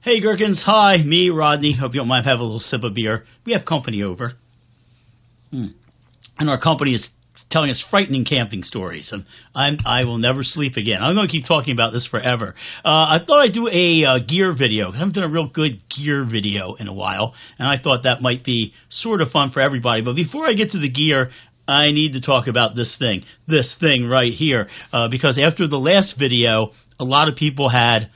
Hey Gherkins, hi, me, Rodney. Hope you don't mind if I have a little sip of beer. We have company over. And our company is telling us frightening camping stories. And I will never sleep again. I'm going to keep talking about this forever. I thought I'd do a gear video. I haven't done a real good gear video in a while. And I thought that might be sort of fun for everybody. But before I get to the gear, I need to talk about this thing right here. Because after the last video, a lot of people had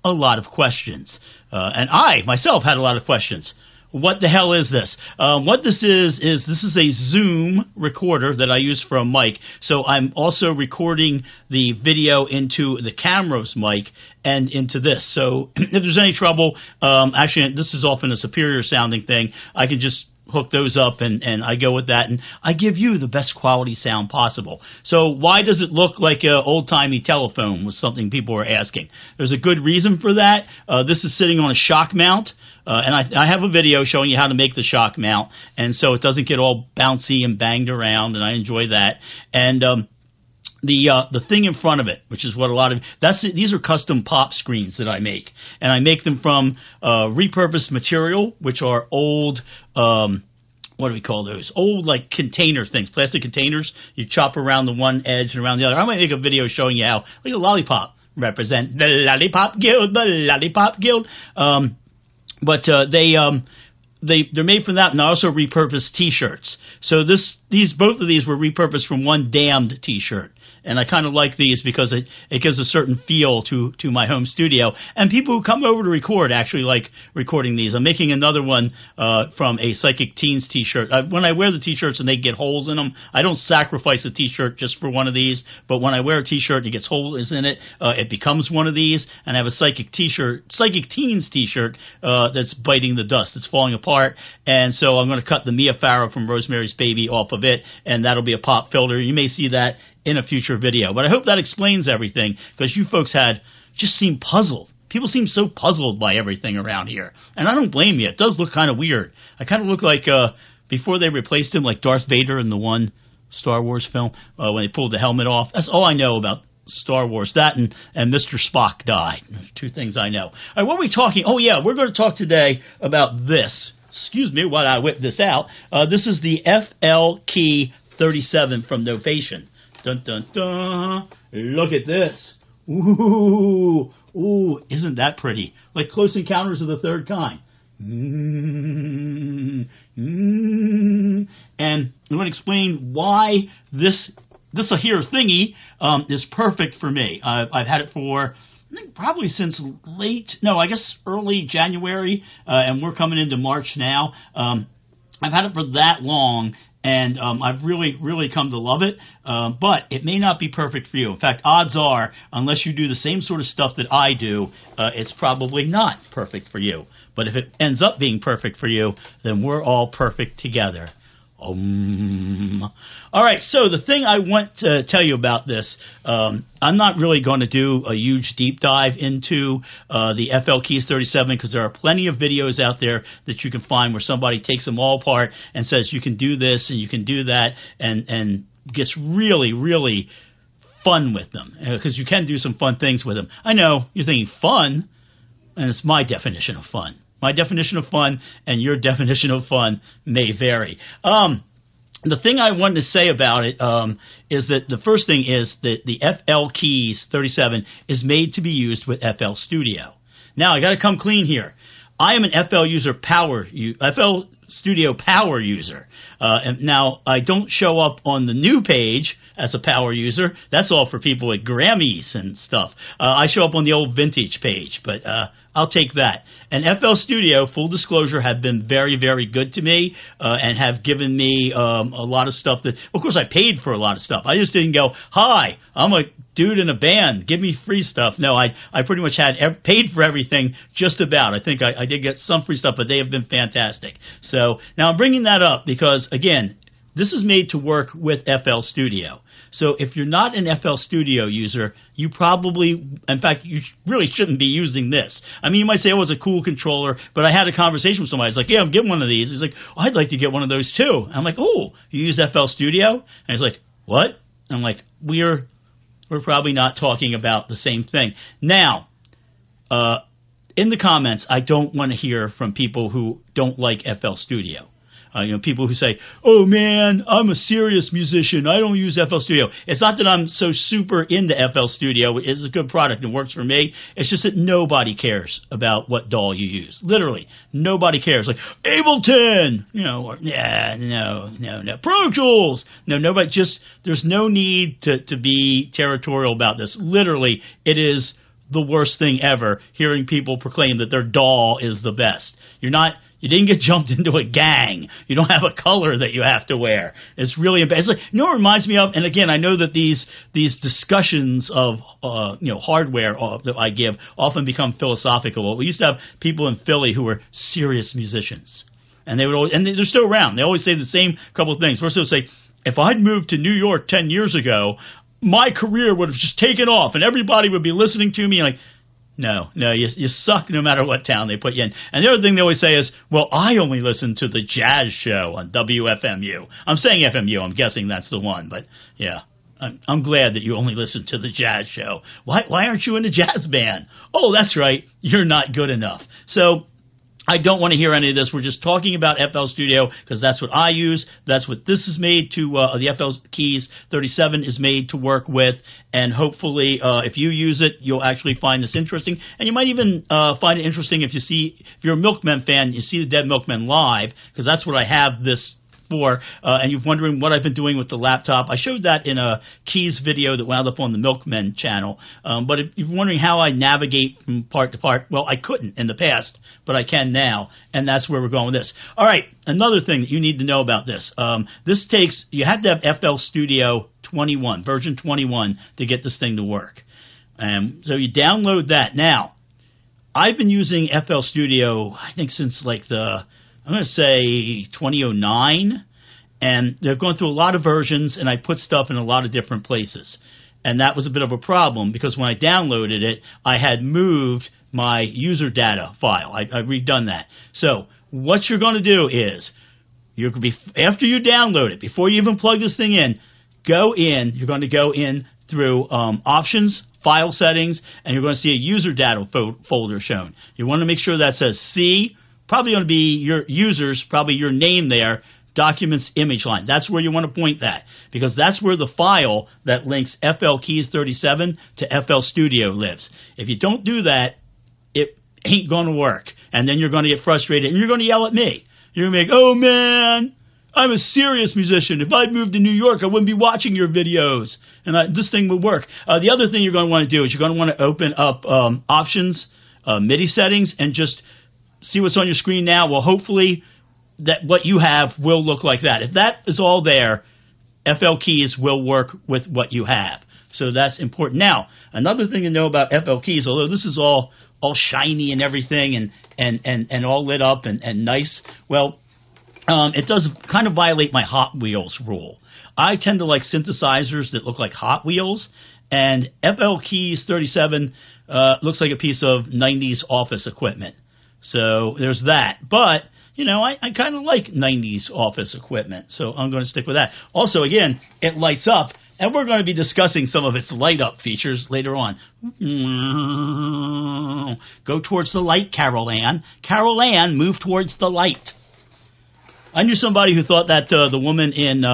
a lot of questions. And I, myself, had a lot of questions. What the hell is this? What this is this is a Zoom recorder that I use for a mic. So I'm also recording the video into the camera's mic and into this. So if there's any trouble, actually, this is often a superior sounding thing. I can just hook those up and I go with that, and I give you the best quality sound possible. So why does it look like an old-timey telephone, was something people were asking. There's a good reason for that. This is sitting on a shock mount, and I have a video showing you how to make the shock mount, and so it doesn't get all bouncy and banged around, and I enjoy that. And the thing in front of it, which is what a lot of these are custom pop screens that I make, and I make them from repurposed material, which are old. What do we call those? Old like container things, plastic containers. You chop around the one edge and around the other. I might make a video showing you how, like a lollipop, represent the Lollipop Guild, the Lollipop Guild. But they're made from that, and I also repurpose T-shirts. So both of these were repurposed from one Damned T-shirt, and I kind of like these because it gives a certain feel to my home studio. And people who come over to record actually like recording these. I'm making another one from a Psychic Teens T-shirt. When I wear the T-shirts and they get holes in them, I don't sacrifice a T-shirt just for one of these. But when I wear a T-shirt and it gets holes in it, it becomes one of these. And I have a Psychic Teens T-shirt that's biting the dust. It's falling apart. And so I'm going to cut the Mia Farrow from Rosemary's Baby off of it, and that'll be a pop filter. You may see that in a future video. But I hope that explains everything, because you folks just seem puzzled. People seem so puzzled by everything around here. And I don't blame you. It does look kind of weird. I kind of look like, before they replaced him, like Darth Vader in the one Star Wars film, when they pulled the helmet off. That's all I know about Star Wars. That and Mr. Spock died. Two things I know. All right, what are we talking? Oh, yeah, we're going to talk today about this. Excuse me while I whip this out. This is the FLKEY 37 from Novation. Dun, dun, dun. Look at this. Ooh, isn't that pretty? Like Close Encounters of the Third Kind. And I'm going to explain why this here thingy is perfect for me. I've had it for, I think, probably since early January, and we're coming into March now. I've had it for that long, and I've really, really come to love it, but it may not be perfect for you. In fact, odds are, unless you do the same sort of stuff that I do, it's probably not perfect for you. But if it ends up being perfect for you, then we're all perfect together. All right, so the thing I want to tell you about this, I'm not really going to do a huge deep dive into the FLKEY 37, because there are plenty of videos out there that you can find where somebody takes them all apart and says you can do this and you can do that, and gets really, really fun with them, because you can do some fun things with them. I know you're thinking fun, and it's my definition of fun. My definition of fun and your definition of fun may vary. The thing I wanted to say about it is that the first thing is that the FLKEY 37 is made to be used with FL Studio. Now, I got to come clean here. I am an FL Studio power user. And now, I don't show up on the new page as a power user. That's all for people with Grammys and stuff. I show up on the old vintage page, but I'll take that. And FL Studio, full disclosure, have been very, very good to me and have given me a lot of stuff that, of course, I paid for a lot of stuff. I just didn't go, hi, I'm a dude in a band, give me free stuff. No, I pretty much had paid for everything just about. I think I did get some free stuff, but they have been fantastic. So now I'm bringing that up because, again, this is made to work with FL Studio. So if you're not an FL Studio user, you probably, in fact, you really shouldn't be using this. I mean, you might say, oh, it's a cool controller, but I had a conversation with somebody. He's like, yeah, I'm getting one of these. He's like, oh, I'd like to get one of those too. And I'm like, oh, you use FL Studio? And he's like, what? And I'm like, we're probably not talking about the same thing. Now, in the comments, I don't want to hear from people who don't like FL Studio. People who say, "Oh man, I'm a serious musician. I don't use FL Studio." It's not that I'm so super into FL Studio. It's a good product and works for me. It's just that nobody cares about what DAW you use. Literally, nobody cares. Like Ableton, or no. Pro Tools, no, nobody. Just there's no need to be territorial about this. Literally, it is the worst thing ever. Hearing people proclaim that their DAW is the best. You didn't get jumped into a gang. You don't have a color that you have to wear. It's really embarrassing. What it reminds me of, and again, I know that these discussions of hardware that I give often become philosophical. We used to have people in Philly who were serious musicians, and they're still around. They always say the same couple of things. First, they'll say, "If I'd moved to New York 10 years ago, my career would have just taken off, and everybody would be listening to me." Like, no, you suck no matter what town they put you in. And the other thing they always say is, "Well, I only listen to the jazz show on WFMU." I'm saying FMU. I'm guessing that's the one, but yeah. I'm glad that you only listen to the jazz show. Why aren't you in a jazz band? Oh, that's right. You're not good enough. So I don't want to hear any of this. We're just talking about FL Studio because that's what I use. That's what this is made to, the FL Keys 37 is made to work with. And hopefully, if you use it, you'll actually find this interesting. And you might even find it interesting if you're a Milkmen fan, you see the Dead Milkmen live, because that's what I have this for, and you're wondering what I've been doing with the laptop. I showed that in a Keys video that went up on the Milkmen channel. But if you're wondering how I navigate from part to part, well, I couldn't in the past, but I can now, and that's where we're going with this. All right, another thing that you need to know about this. You have to have FL Studio 21, version 21, to get this thing to work. So you download that. Now, I've been using FL Studio, I think, since I'm going to say 2009, and they're going through a lot of versions, and I put stuff in a lot of different places. And that was a bit of a problem, because when I downloaded it, I had moved my user data file. I've redone that. So what you're going to do is, after you download it, before you even plug this thing in, you're going to go in through Options, File Settings, and you're going to see a user data folder shown. You want to make sure that says C, probably going to be your users, probably your name there, Documents Image Line. That's where you want to point that, because that's where the file that links FL Keys 37 to FL Studio lives. If you don't do that, it ain't going to work. And then you're going to get frustrated, and you're going to yell at me. You're going to be like, "Oh, man, I'm a serious musician. If I'd moved to New York, I wouldn't be watching your videos, and this thing would work." The other thing you're going to want to do is you're going to want to open up Options, MIDI settings, and just see what's on your screen now. Well, hopefully that what you have will look like that. If that is all there, FL Keys will work with what you have. So that's important. Now, another thing to know about FL Keys, although this is all shiny and everything and all lit up and nice, well, it does kind of violate my Hot Wheels rule. I tend to like synthesizers that look like Hot Wheels, and FL Keys 37 looks like a piece of 90s office equipment. So there's that. But, I kind of like 90s office equipment, so I'm going to stick with that. Also, again, it lights up, and we're going to be discussing some of its light-up features later on. Go towards the light, Carol Ann. Carol Ann, move towards the light. I knew somebody who thought that the woman in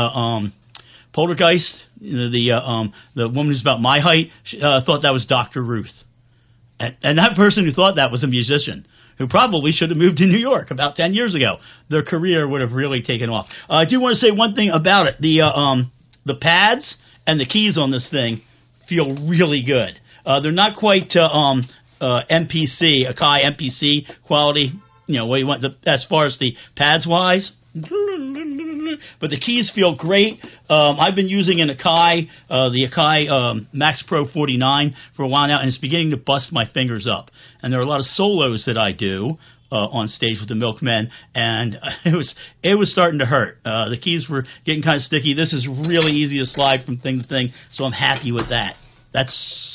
Poltergeist, the woman who's about my height, thought that was Dr. Ruth. And that person who thought that was a musician who probably should have moved to New York about 10 years ago. Their career would have really taken off. I do want to say one thing about it. The pads and the keys on this thing feel really good. They're not quite MPC, Akai MPC quality, what you want as far as the pads wise. But the keys feel great. I've been using the Akai Max Pro 49 for a while now, and it's beginning to bust my fingers up. And there are a lot of solos that I do on stage with the Milkmen, and it was starting to hurt. The keys were getting kind of sticky. This is really easy to slide from thing to thing, so I'm happy with that. That's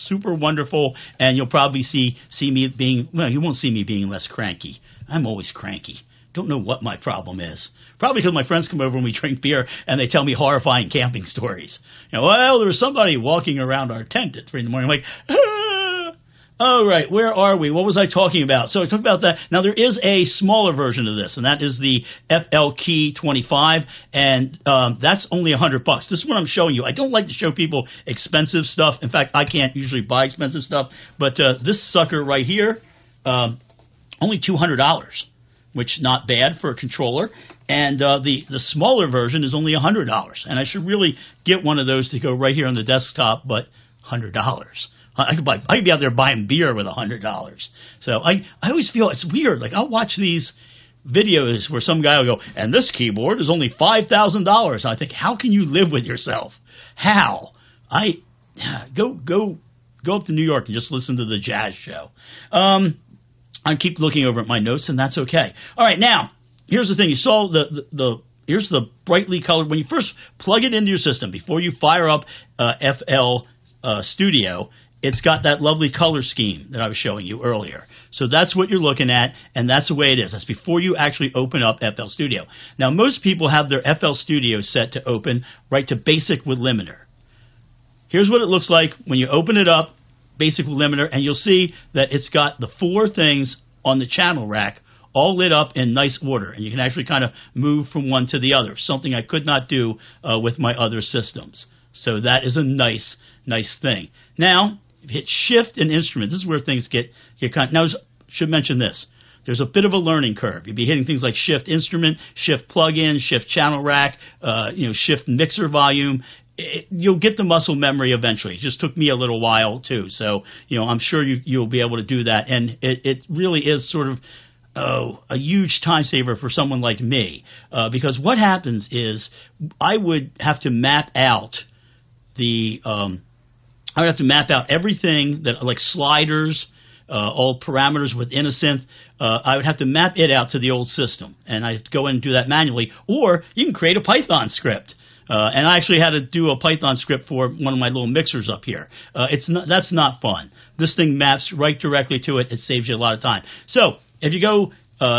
super wonderful, and you'll probably see me being, well, you won't see me being less cranky. I'm always cranky. Don't know what my problem is. Probably because my friends come over and we drink beer and they tell me horrifying camping stories. Well, there was somebody walking around our tent at 3 in the morning. I'm like, ah! All right, where are we? What was I talking about? So I talked about that. Now, there is a smaller version of this, and that is the FLKEY 25, and that's only $100. This is what I'm showing you. I don't like to show people expensive stuff. In fact, I can't usually buy expensive stuff, but this sucker right here, only $200, which not bad for a controller. And the smaller version is only $100, and I should really get one of those to go right here on the desktop, but $100. I could be out there buying beer with $100. So I always feel it's weird. Like, I'll watch these videos where some guy will go, and this keyboard is only $5,000. I think, how can you live with yourself? How? Go up to New York and just listen to the jazz show. I keep looking over at my notes, and that's okay. All right, now here's the thing. You saw here's the brightly colored. When you first plug it into your system, before you fire up FL Studio, it's got that lovely color scheme that I was showing you earlier. So that's what you're looking at, and that's the way it is. That's before you actually open up FL Studio. Now, most people have their FL Studio set to open right to Basic with Limiter. Here's what it looks like when you open it up, Basic with Limiter, and you'll see that it's got the 4 things on the channel rack all lit up in nice order, and you can actually kind of move from one to the other, something I could not do with my other systems. So that is a nice thing. Now, if you hit Shift and Instrument, this is where things get kind of, now, I should mention this. There's a bit of a learning curve. You'd be hitting things like Shift Instrument, Shift Plug-in, Shift Channel Rack, Shift Mixer Volume. You'll get the muscle memory eventually. It just took me a little while, too. So, I'm sure you'll be able to do that. And it really is sort of a huge time saver for someone like me. Because what happens is I would have to map out I would have to map out everything that, like sliders, all parameters within a synth. I would have to map it out to the old system, and I'd go in and do that manually. Or you can create a Python script. And I actually had to do a Python script for one of my little mixers up here. That's not fun. This thing maps right directly to it. It saves you a lot of time. So if you go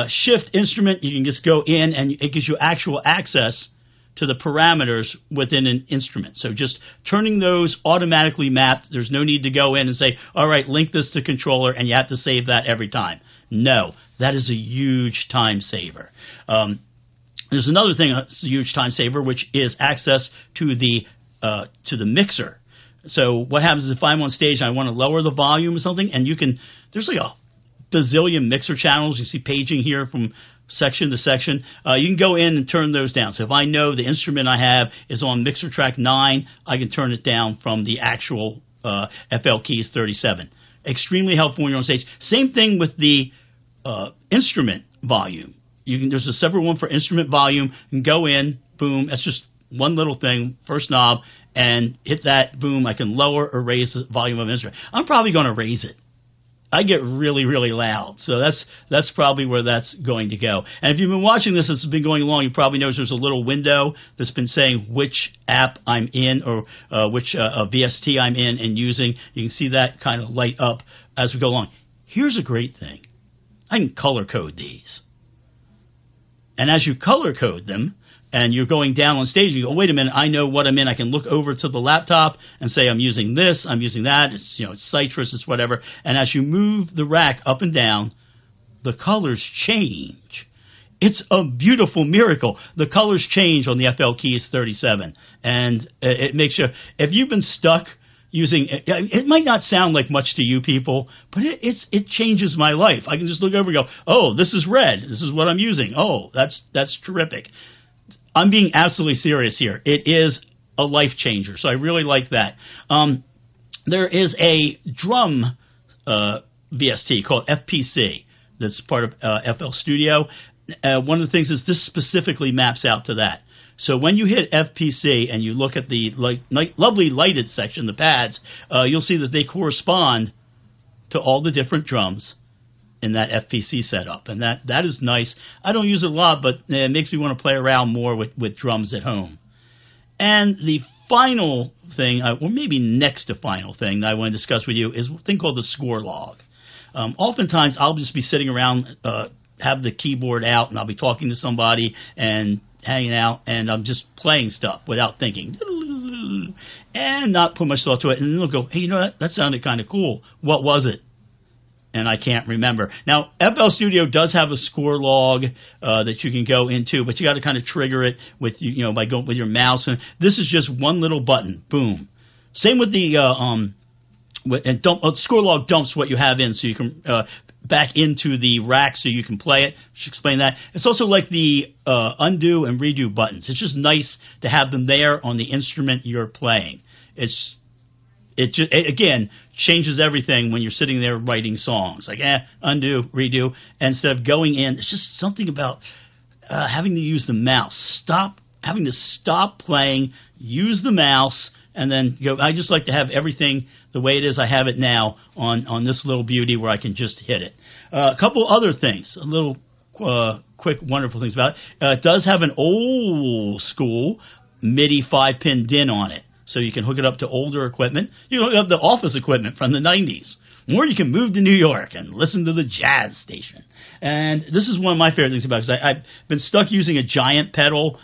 Shift Instrument, you can just go in, and it gives you actual access to the parameters within an instrument. So just turning those automatically mapped, there's no need to go in and say, all right, link this to controller, and you have to save that every time. No, that is a huge time saver. There's another thing that's a huge time saver, which is access to the mixer. So what happens is if I'm on stage and I want to lower the volume or something, and there's like a bazillion mixer channels. You see paging here from section to section. You can go in and turn those down. So if I know the instrument I have is on mixer track 9, I can turn it down from the actual FLKEY 37. Extremely helpful when you're on stage. Same thing with the instrument volume. There's a separate one for instrument volume. You can go in, boom, that's just one little thing, first knob, and hit that, boom, I can lower or raise the volume of an instrument. I'm probably going to raise it. I get really, really loud, so that's probably where that's going to go. And if you've been watching this, it's been going along, you probably notice there's a little window that's been saying which app I'm in or which VST I'm in and using. You can see that kind of light up as we go along. Here's a great thing. I can color code these. And as you color code them, and you're going down on stage, you go, wait a minute, I know what I'm in. I can look over to the laptop and say, I'm using this, I'm using that, it's citrus, it's whatever. And as you move the rack up and down, the colors change. It's a beautiful miracle. The colors change on the FLKEY 37. And it makes you, if you've been stuck using, it might not sound like much to you people, but it changes my life. I can just look over and go, oh, this is red. This is what I'm using. Oh, that's terrific. I'm being absolutely serious here. It is a life changer, so I really like that. There is a drum VST called FPC that's part of FL Studio. One of the things is this specifically maps out to that. So when you hit FPC and you look at the lovely lighted section, the pads, you'll see that they correspond to all the different drums in that FPC setup, and that is nice. I don't use it a lot, but it makes me want to play around more with drums at home. And the final thing, or maybe next to final thing that I want to discuss with you is a thing called the score log. Oftentimes, I'll just be sitting around, have the keyboard out, and I'll be talking to somebody and hanging out, and I'm just playing stuff without thinking, and not put much thought to it. And then they'll go, hey, that sounded kind of cool. What was it? and I can't remember. Now, FL Studio does have a score log that you can go into, but you got to kind of trigger it with by going with your mouse. And this is just one little button. Boom. Same with the score log dumps what you have in, so you can back into the rack so you can play it. I should explain that. It's also like the undo and redo buttons. It's just nice to have them there on the instrument you're playing. It again changes everything when you're sitting there writing songs. Like undo, redo, and instead of going in, it's just something about having to use the mouse. Having to stop playing, use the mouse, and then go. I just like to have everything the way it is. I have it now on this little beauty where I can just hit it. A couple other things, a little quick wonderful things about it. It does have an old school MIDI 5-pin DIN on it, so you can hook it up to older equipment. You can hook up the office equipment from the 90s. Or you can move to New York and listen to the jazz station. And this is one of my favorite things about it, because I've been stuck using a giant pedal,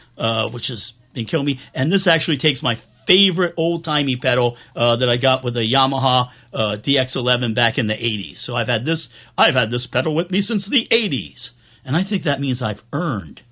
which has been killing me. And this actually takes my favorite old-timey pedal that I got with a Yamaha DX11 back in the 80s. So I've had this pedal with me since the 80s. And I think that means I've earned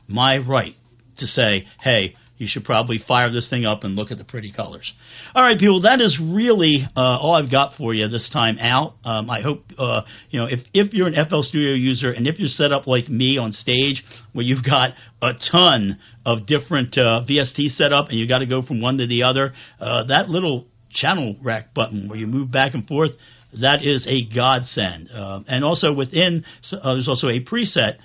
my right to say, hey, you should probably fire this thing up and look at the pretty colors. All right, people, that is really all I've got for you this time out. I hope, if you're an FL Studio user and if you're set up like me on stage where you've got a ton of different VST set up and you got to go from one to the other, that little channel rack button where you move back and forth, that is a godsend. And also within, there's also a preset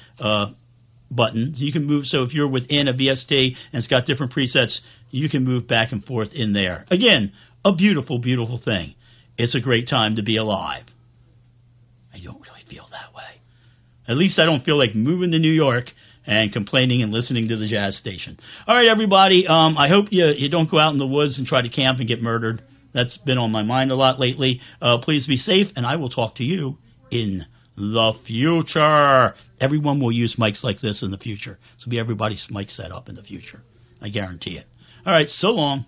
button. You can move, so if you're within a VST and it's got different presets, you can move back and forth in there. Again, a beautiful, beautiful thing. It's a great time to be alive. I don't really feel that way. At least I don't feel like moving to New York and complaining and listening to the jazz station. All right, everybody, I hope you don't go out in the woods and try to camp and get murdered. That's been on my mind a lot lately. Please be safe, and I will talk to you in the future. Everyone will use mics like this in the future. This will be everybody's mic set up in the future. I guarantee it. All right, so long.